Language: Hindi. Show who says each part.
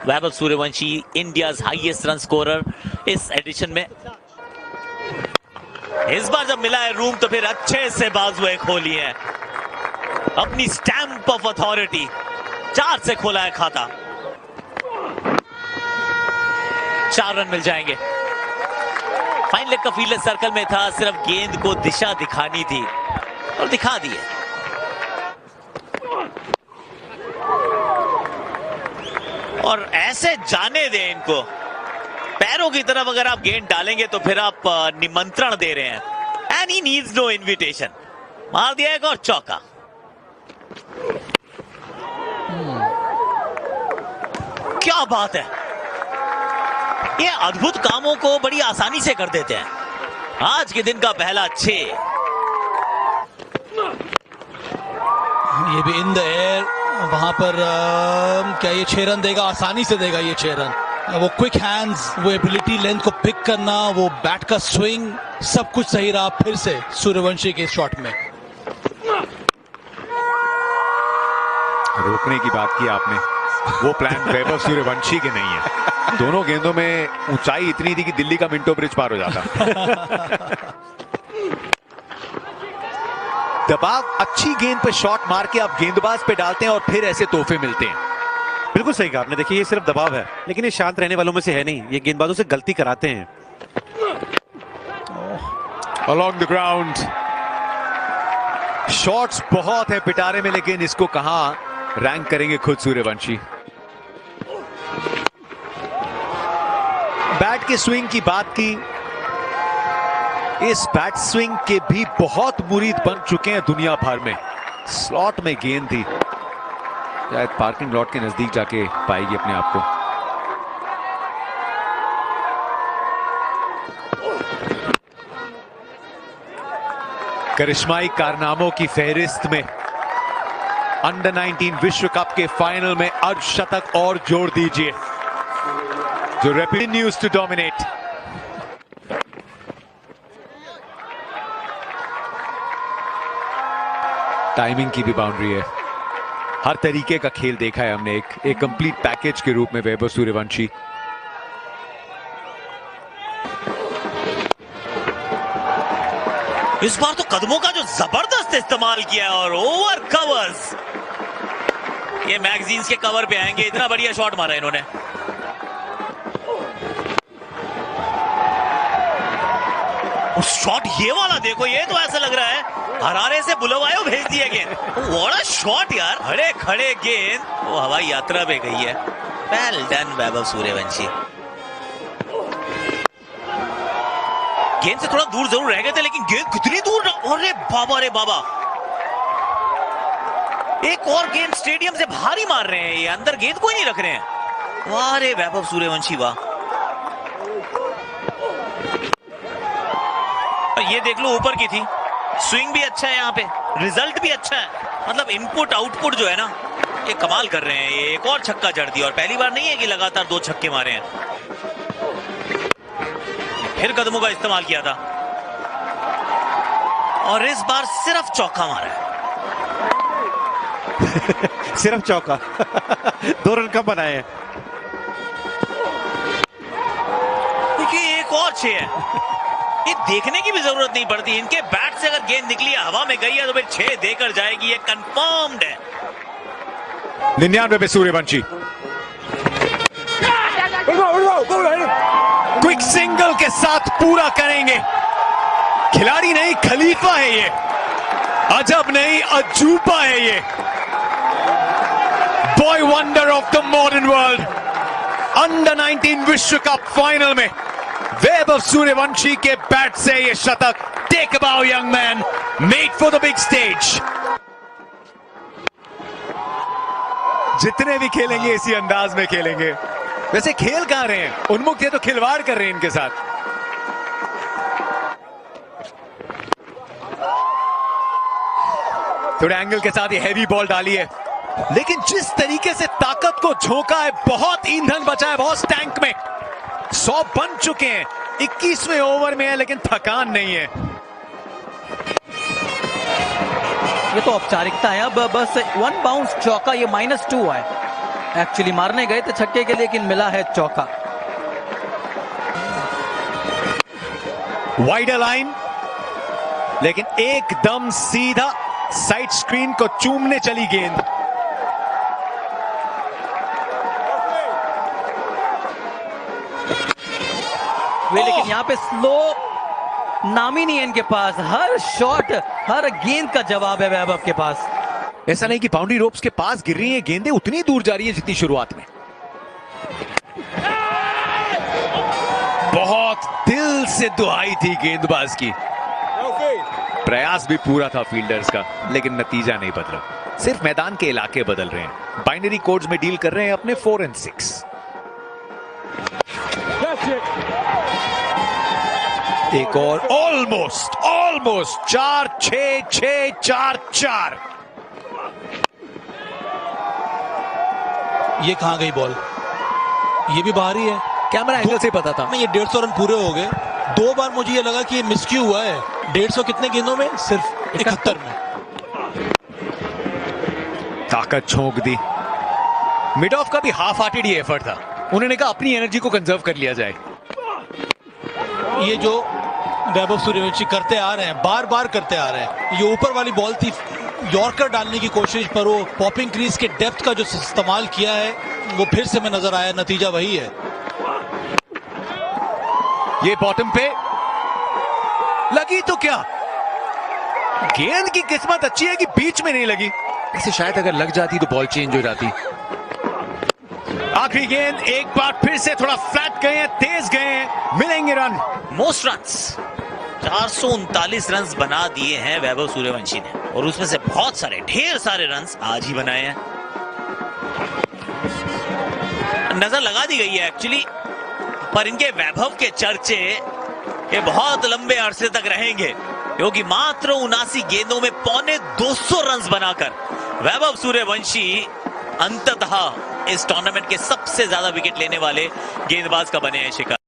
Speaker 1: वैभव Suryavanshi India's highest run scorer इस एडिशन में। इस बार जब मिला है रूम तो फिर अच्छे से बाजुएं खोली है, अपनी स्टैंप ऑफ अथॉरिटी 4 से खोला है खाता। 4 रन मिल जाएंगे। फाइन लेग का फील्डर सर्कल में था, सिर्फ गेंद को दिशा दिखानी थी और दिखा दी है। और ऐसे जाने दें इनको, पैरों की तरफ अगर आप गेंद डालेंगे तो फिर आप निमंत्रण दे रहे हैं। And he needs no invitation. मार दिया एक और चौका। क्या बात है, ये अद्भुत कामों को बड़ी आसानी से कर देते हैं। आज के दिन का पहला 6।
Speaker 2: ये भी इन द एयर, वहां पर क्या ये 6 रन देगा? आसानी से देगा ये 6 रन। वो क्विक हैंड्स, वो एबिलिटी लेंथ को पिक करना, वो बैट का स्विंग, सब कुछ सही रहा फिर से सूर्यवंशी के शॉट में।
Speaker 3: रोकने की बात की आपने, वो प्लान वैभव सूर्यवंशी के नहीं है। दोनों गेंदों में ऊंचाई इतनी थी कि दिल्ली का मिंटो ब्रिज पार हो जाता। दबाव, अच्छी गेंद पे शॉट मार के आप गेंदबाज पे डालते हैं और फिर ऐसे तोहफे मिलते हैं।
Speaker 4: बिल्कुल सही कहा आपने। देखिए ये सिर्फ दबाव है, लेकिन ये शांत रहने वालों में से है नहीं। ये गेंदबाजों से गलती कराते हैं।
Speaker 3: Along the ground, शॉट्स बहुत है पिटारे में, लेकिन इसको कहां रैंक करेंगे खुद सूर्यवंशी। बैट के स्विंग की बात की, इस बैट स्विंग के भी बहुत मुरीद बन चुके हैं दुनिया भर में। स्लॉट में गेंद थी, शायद पार्किंग लॉट के नजदीक जाके पाएगी अपने आप को। करिश्माई कारनामों की फहरिस्त में अंडर 19 विश्व कप के फाइनल में अर्धशतक और जोड़ दीजिए, जो कंटिन्यूज टू डोमिनेट। टाइमिंग की भी बाउंड्री है। हर तरीके का खेल देखा है हमने, एक कंप्लीट पैकेज के रूप में वैभव सूर्यवंशी।
Speaker 1: इस बार तो कदमों का जो जबरदस्त इस्तेमाल किया है और ओवर कवर्स, ये मैगजीन्स के कवर पे आएंगे। इतना बढ़िया शॉट मारा इन्होंने। शॉट ये वाला देखो, ये तो ऐसा लग रहा है हरारे से बुलवायो भेज दिया गेंद। व्हाट अ शॉट यार, खड़े खड़े गेंद वो हवाई यात्रा पे गई है। Well done Vaibhav Suryavanshi. गेंद से थोड़ा दूर जरूर रह गए थे, लेकिन गेंद कितनी दूर। अरे बाबा रे बाबा, एक और गेंद स्टेडियम से बाहर ही मार रहे हैं ये, अंदर गेंद को ही नहीं रख रहे हैं। वाह रे वैभव सूर्यवंशी वाह। ये देख लो ऊपर की थी, स्विंग भी अच्छा है, यहाँ पे रिजल्ट भी अच्छा है। मतलब इनपुट आउटपुट जो है ना, ये कमाल कर रहे हैं। ये एक और छक्का जड़ दिया और पहली बार नहीं है कि लगातार 2 छक्के मारे हैं। फिर कदमों का इस्तेमाल किया था और इस बार सिर्फ चौका मारा है।
Speaker 4: सिर्फ चौका। 2 रन कम बनाए हैं।
Speaker 1: देखिए एक और 6 है। ये देखने की भी जरूरत नहीं पड़ती, इनके बैट से अगर गेंद निकली है, हवा में गई है तो फिर 6 देकर जाएगी, ये कंफर्म्ड है।
Speaker 3: 99 पे सूर्यवंशी क्विक सिंगल के साथ पूरा करेंगे। खिलाड़ी नहीं, खलीफा है ये। अजब नहीं, अजूबा है ये। Boy wonder of the modern world. Under 19 विश्व कप फाइनल में वैभव सूर्यवंशी के बैट से ये शतक। टेक अ बाउ young man, made for the big stage. जितने भी खेलेंगे इसी अंदाज में खेलेंगे। वैसे खेल कहां रहे हैं, उन्मुक्त है तो खिलवाड़ कर रहे हैं इनके साथ। थोड़े एंगल के साथ ये हैवी बॉल डाली है, लेकिन जिस तरीके से ताकत को झोंका है, बहुत ईंधन बचा है बॉस टैंक में। 100 बन चुके हैं, 21वें ओवर में है, लेकिन थकान नहीं है।
Speaker 5: ये तो औपचारिकता है। अब बस 1 बाउंस चौका, ये -2 है। एक्चुअली मारने गए थे छक्के के, लेकिन मिला है चौका।
Speaker 3: वाइडर लाइन, लेकिन एकदम सीधा साइड स्क्रीन को चूमने चली गेंद।
Speaker 5: लेकिन यहाँ पे स्लो नाम ही नहीं है इनके पास। हर शॉट, हर गेंद का जवाब है वैभव के पास।
Speaker 3: ऐसा नहीं कि बाउंड्री रोप्स के पास गिर रही हैं गेंदें, उतनी दूर जा रही है जितनी शुरुआत में। बहुत दिल से दुआई थी गेंदबाज की। प्रयास भी पूरा था फील्डर्स का, लेकिन नतीजा नहीं बदला। सिर्फ मैदान के इलाके बदल रहे हैं। बाइनरी कोड्स में डील कर रहे हैं अपने 4 और 6। एक और ऑलमोस्ट 4 6 6 4 4।
Speaker 2: ये कहां गई बॉल? ये भी बाहर ही है।
Speaker 3: कैमरा एंगल से पता था।
Speaker 2: नहीं, ये 150 रन पूरे हो गए। 2 बार मुझे ये लगा कि ये मिसक्यू हुआ है। 150 कितने गेंदों में? सिर्फ 71 में।
Speaker 3: ताकत झोंक दी। मिड ऑफ का भी हाफ हार्टेड ये एफर्ट था। उन्होंने कहा अपनी एनर्जी को कंजर्व कर लिया जाए।
Speaker 2: ये जो वैभव सूर्यवंशी करते आ रहे हैं, बार बार करते आ रहे हैं। ये ऊपर वाली बॉल थी, यॉर्कर डालने की कोशिश, पर वो पॉपिंग क्रीज के डेप्थ का जो इस्तेमाल किया है वो फिर से में नजर आया। नतीजा वही है।
Speaker 3: ये बॉटम पे लगी तो क्या? गेंद की किस्मत अच्छी है कि बीच में नहीं लगी। ऐसे शायद अगर लग जाती तो बॉल चेंज हो जाती। आखिरी गेंद एक बार फिर से थोड़ा फ्लैट गए हैं, तेज गए हैं, मिलेंगे रन।
Speaker 1: मोस्ट रन्स 439 रन्स बना दिए हैं वैभव सूर्यवंशी ने, और उसमें से बहुत सारे, ढेर सारे रन्स आज ही बनाए हैं। नजर लगा दी गई है एक्चुअली, पर इनके वैभव के चर्चे ये बहुत लंबे अरसे तक रहेंगे, क्योंकि मात्र 79 गेंदों में 250 रन्स बनाकर वैभव सूर्यवंशी अंततः इस टूर्नामेंट के सबसे ज्यादा विकेट लेने वाले गेंदबाज का बने हैं शिकार।